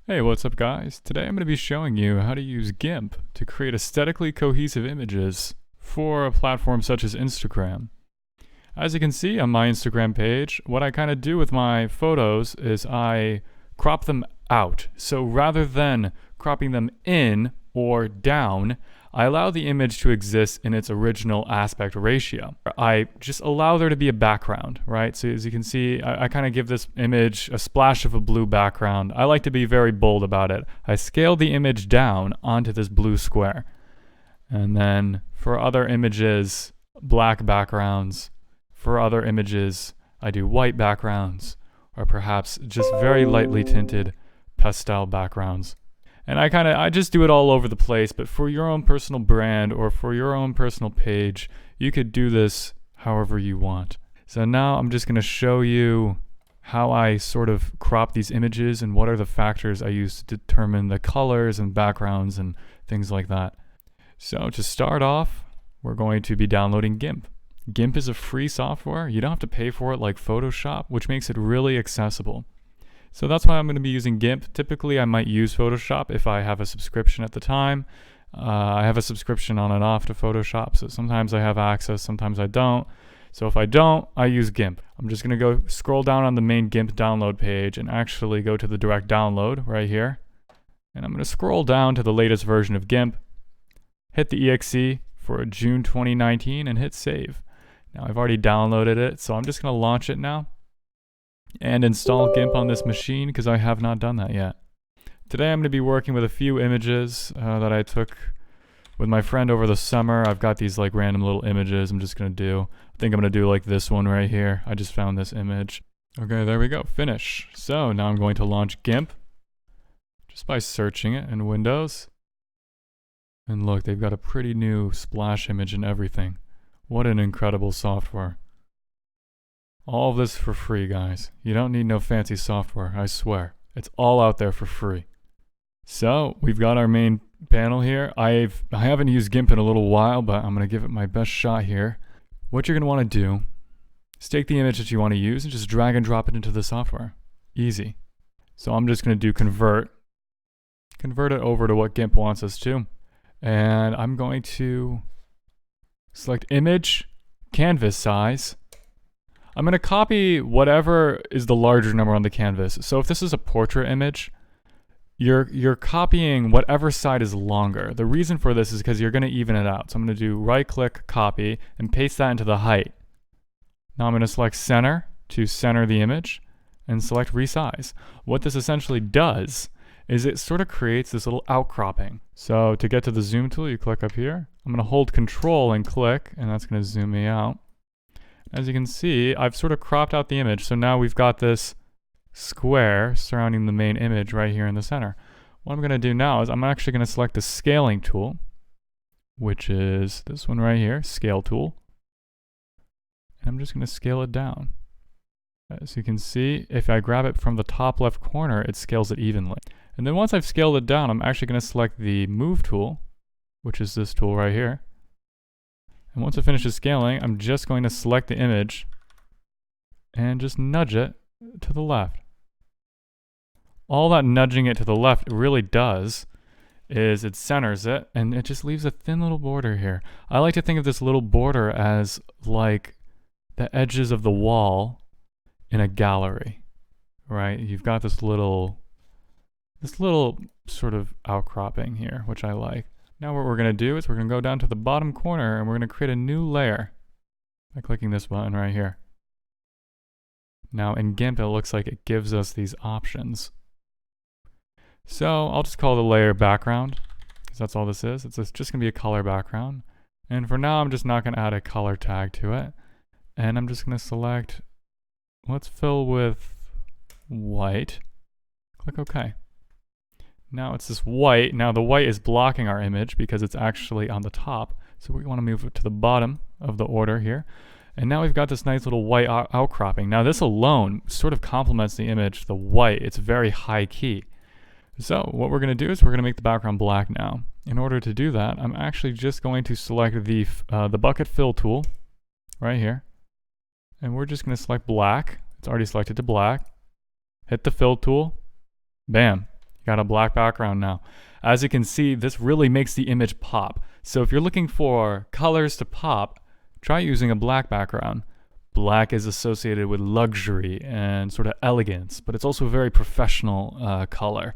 Hey, what's up guys? Today I'm going to be showing you how to use Gimp to create aesthetically cohesive images for a platform such as Instagram. As you can see on my Instagram page, what I kind of do with my photos is I crop them out. So rather than cropping them in or down, I allow the image to exist in its original aspect ratio. I just allow there to be a background, right? So as you can see, I kind of give this image a splash of a blue background. I like to be very bold about it. I scale the image down onto this blue square. And then for other images, black backgrounds. For other images, I do white backgrounds, or perhaps just very lightly tinted pastel backgrounds. And I just do it all over the place, but for your own personal brand or for your own personal page, you could do this however you want. So now I'm just going to show you how I sort of crop these images and what are the factors I use to determine the colors and backgrounds and things like that. So to start off, we're going to be downloading Gimp. Gimp is a free software. You don't have to pay for it like Photoshop, which makes it really accessible. So that's why I'm going to be using Gimp. Typically, I might use Photoshop if I have a subscription at the time. I have a subscription on and off to Photoshop, so sometimes I have access, sometimes I don't. So if I don't, I use Gimp. I'm just going to go scroll down on the main Gimp download page and actually go to the direct download right here. And I'm going to scroll down to the latest version of Gimp, hit the exe for June 2019, and hit save. Now I've already downloaded it, so I'm just going to launch it now and install Gimp on this machine because I have not done that yet. Today I'm going to be working with a few images that I took with my friend over the summer. I've got these like random little images I'm just going to do. I think I'm going to do like this one right here. I just found this image. Okay, there we go. Finish. So now I'm going to launch Gimp just by searching it in Windows. And look, they've got a pretty new splash image and everything. What an incredible software. All of this for free, guys. You don't need no fancy software, I swear. It's all out there for free. So, we've got our main panel here. I haven't used Gimp in a little while, but I'm going to give it my best shot here. What you're going to want to do is take the image that you want to use and just drag and drop it into the software. Easy. So I'm just going to do convert. Convert it over to what Gimp wants us to. And I'm going to select image, canvas size. I'm going to copy whatever is the larger number on the canvas. So if this is a portrait image, you're copying whatever side is longer. The reason for this is because you're going to even it out. So I'm going to do right click, copy, and paste that into the height. Now I'm going to select center to center the image and select resize. What this essentially does is it sort of creates this little outcropping. So to get to the zoom tool, you click up here. I'm going to hold control and click, and that's going to zoom me out. As you can see, I've sort of cropped out the image, so now we've got this square surrounding the main image right here in the center. What I'm going to do now is I'm actually going to select the scaling tool, which is this one right here, scale tool. And I'm just going to scale it down. As you can see, if I grab it from the top left corner, it scales it evenly. And then once I've scaled it down, I'm actually going to select the move tool, which is this tool right here. And once it finishes scaling, I'm just going to select the image and just nudge it to the left. All that nudging it to the left really does is it centers it and it just leaves a thin little border here. I like to think of this little border as like the edges of the wall in a gallery, right? You've got this little sort of outcropping here, which I like. Now what we're going to do is we're going to go down to the bottom corner and we're going to create a new layer by clicking this button right here. Now in Gimp it looks like it gives us these options. So I'll just call the layer background because that's all this is. It's just going to be a color background. And for now I'm just not going to add a color tag to it. And I'm just going to select, let's fill with white. Click OK. Now it's this white. Now the white is blocking our image because it's actually on the top. So we want to move it to the bottom of the order here. And now we've got this nice little white outcropping. Now this alone sort of complements the image, the white. It's very high key. So what we're going to do is we're going to make the background black now. In order to do that, I'm actually just going to select the bucket fill tool right here. And we're just going to select black. It's already selected to black. Hit the fill tool. Bam. Got a black background now. As you can see, this really makes the image pop. So if you're looking for colors to pop, try using a black background. Black is associated with luxury and sort of elegance, but it's also a very professional color.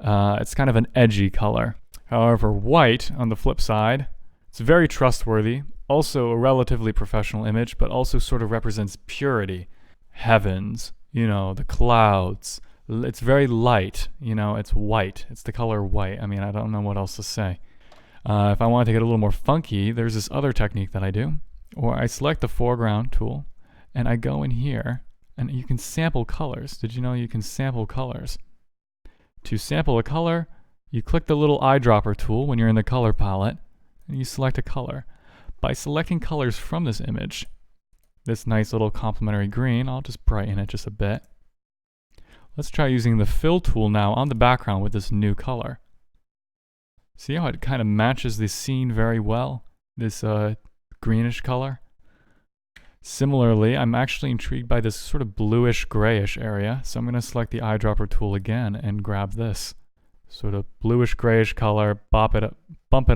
It's kind of an edgy color. However, white, on the flip side, it's very trustworthy, also a relatively professional image, but also sort of represents purity. Heavens, the clouds. It's very light, it's white. It's the color white. I mean, I don't know what else to say. If I want to get a little more funky, there's this other technique that I do, or I select the foreground tool, and I go in here, and you can sample colors. Did you know you can sample colors? To sample a color, you click the little eyedropper tool when you're in the color palette, and you select a color. By selecting colors from this image, this nice little complementary green, I'll just brighten it just a bit. Let's try using the fill tool now on the background with this new color. See how it kind of matches the scene very well? This greenish color. Similarly, I'm actually intrigued by this sort of bluish grayish area, so I'm going to select the eyedropper tool again and grab this sort of bluish grayish color, bump it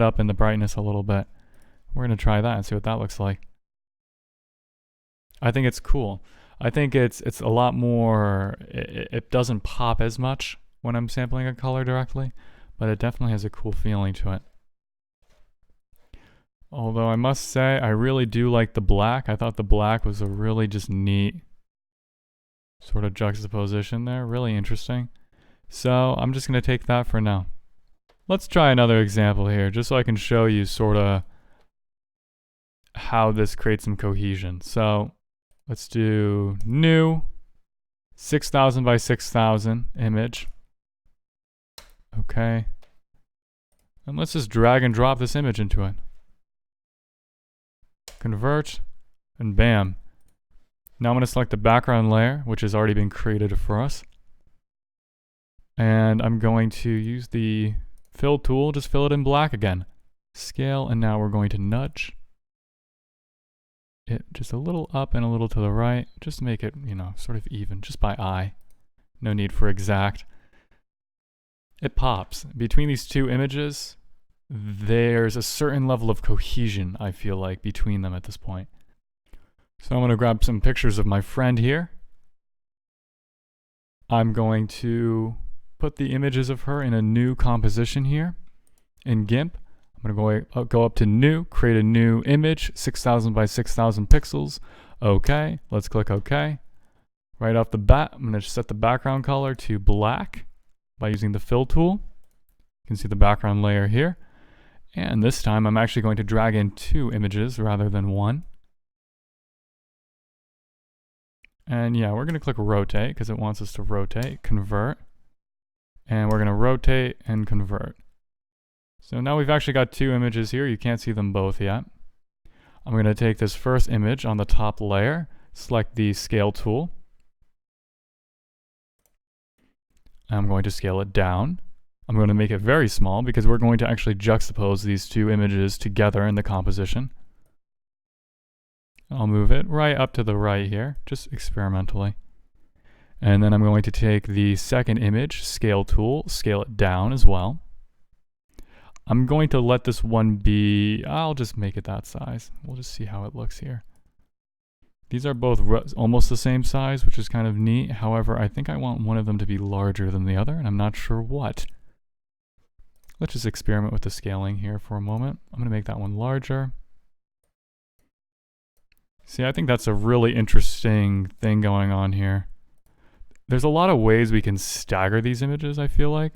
up in the brightness a little bit. We're going to try that and see what that looks like. I think it's cool. I think it's a lot more, it doesn't pop as much when I'm sampling a color directly, but it definitely has a cool feeling to it. Although I must say, I really do like the black. I thought the black was a really just neat sort of juxtaposition there. Really interesting. So I'm just going to take that for now. Let's try another example here, just so I can show you sort of how this creates some cohesion. So let's do new 6000 by 6000 image. Okay. And let's just drag and drop this image into it. Convert, and bam. Now I'm going to select the background layer, which has already been created for us. And I'm going to use the fill tool, just fill it in black again. Scale, and now we're going to nudge it just a little up and a little to the right, just to make it, sort of even, just by eye. No need for exact. It pops. Between these two images, there's a certain level of cohesion, I feel like, between them at this point. So I'm going to grab some pictures of my friend here. I'm going to put the images of her in a new composition here in Gimp. I'm going to go up to new, create a new image, 6000 by 6000 pixels. Okay, let's click OK. Right off the bat, I'm going to set the background color to black by using the fill tool. You can see the background layer here. And this time I'm actually going to drag in two images rather than one. And yeah, we're going to click rotate because it wants us to rotate, convert. And we're going to rotate and convert. So now we've actually got two images here. You can't see them both yet. I'm going to take this first image on the top layer, select the scale tool. I'm going to scale it down. I'm going to make it very small because we're going to actually juxtapose these two images together in the composition. I'll move it right up to the right here, just experimentally. And then I'm going to take the second image, scale tool, scale it down as well. I'm going to let this one be, I'll just make it that size. We'll just see how it looks here. These are both almost the same size, which is kind of neat. However, I think I want one of them to be larger than the other, and I'm not sure what. Let's just experiment with the scaling here for a moment. I'm going to make that one larger. See, I think that's a really interesting thing going on here. There's a lot of ways we can stagger these images, I feel like,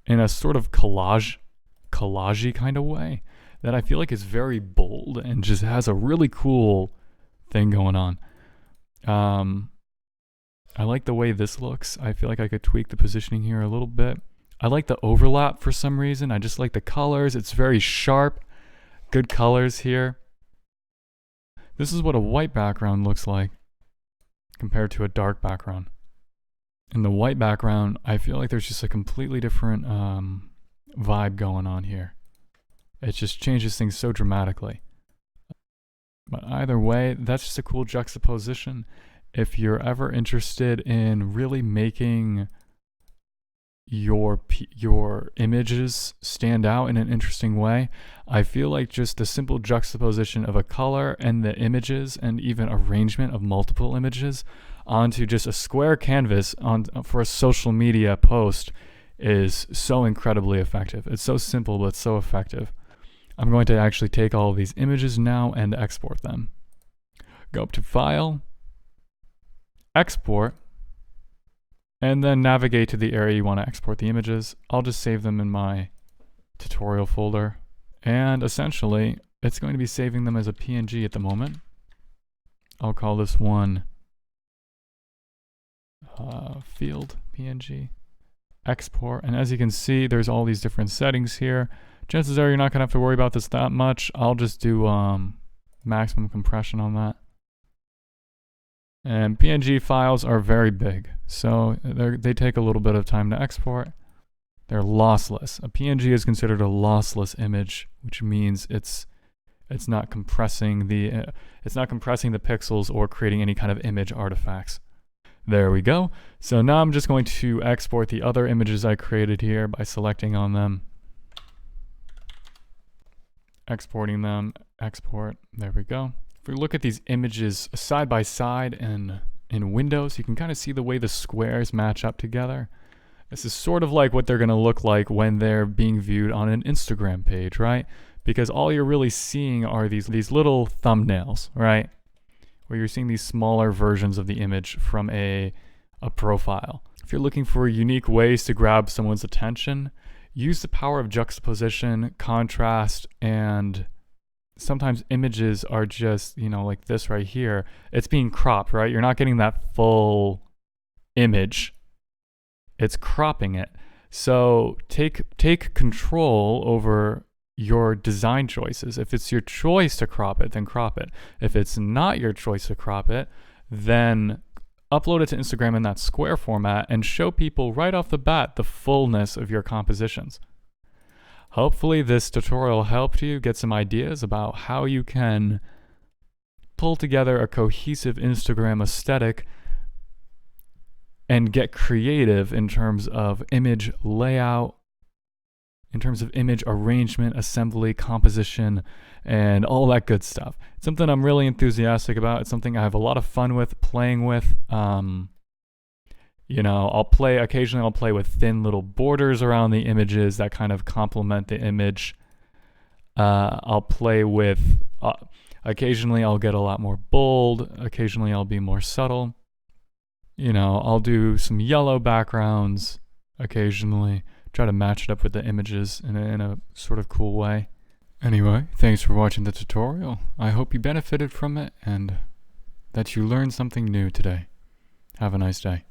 in a sort of collagey kind of way that I feel like is very bold and just has a really cool thing going on. I like the way this looks. I feel like I could tweak the positioning here a little bit. I like the overlap for some reason. I just like the colors. It's very sharp. Good colors here. This is what a white background looks like compared to a dark background. In the white background, I feel like there's just a completely different vibe going on here. It just changes things so dramatically. But either way, that's just a cool juxtaposition. If you're ever interested in really making your images stand out in an interesting way. I feel like just the simple juxtaposition of a color and the images and even arrangement of multiple images onto just a square canvas for a social media post is so incredibly effective. It's so simple, but so effective. I'm going to actually take all of these images now and export them. Go up to File, Export, and then navigate to the area you want to export the images. I'll just save them in my tutorial folder. And essentially, it's going to be saving them as a PNG at the moment. I'll call this one field PNG. Export, and as you can see, there's all these different settings here. Chances are you're not gonna have to worry about this that much. I'll just do maximum compression on that. And PNG files are very big, so they take a little bit of time to export. They're lossless. A PNG is considered a lossless image, which means it's not compressing the pixels or creating any kind of image artifacts. There we go. So now I'm just going to export the other images I created here by selecting on them. Exporting them, export, there we go. If we look at these images side by side in Windows, you can kind of see the way the squares match up together. This is sort of like what they're going to look like when they're being viewed on an Instagram page, right? Because all you're really seeing are these little thumbnails, right? Where you're seeing these smaller versions of the image from a profile. If you're looking for unique ways to grab someone's attention, use the power of juxtaposition, contrast, and sometimes images are just, like this right here. It's being cropped, right? You're not getting that full image. It's cropping it. So take control over your design choices. If it's your choice to crop it, then crop it. If it's not your choice to crop it, then upload it to Instagram in that square format and show people right off the bat the fullness of your compositions. Hopefully this tutorial helped you get some ideas about how you can pull together a cohesive Instagram aesthetic and get creative in terms of image layout, in terms of image arrangement, assembly, composition, and all that good stuff. It's something I'm really enthusiastic about. It's something I have a lot of fun with, playing with. Occasionally I'll play with thin little borders around the images that kind of complement the image. I'll play with, occasionally I'll get a lot more bold, occasionally I'll be more subtle. I'll do some yellow backgrounds occasionally. Try to match it up with the images in a sort of cool way. Anyway, thanks for watching the tutorial. I hope you benefited from it and that you learned something new today. Have a nice day.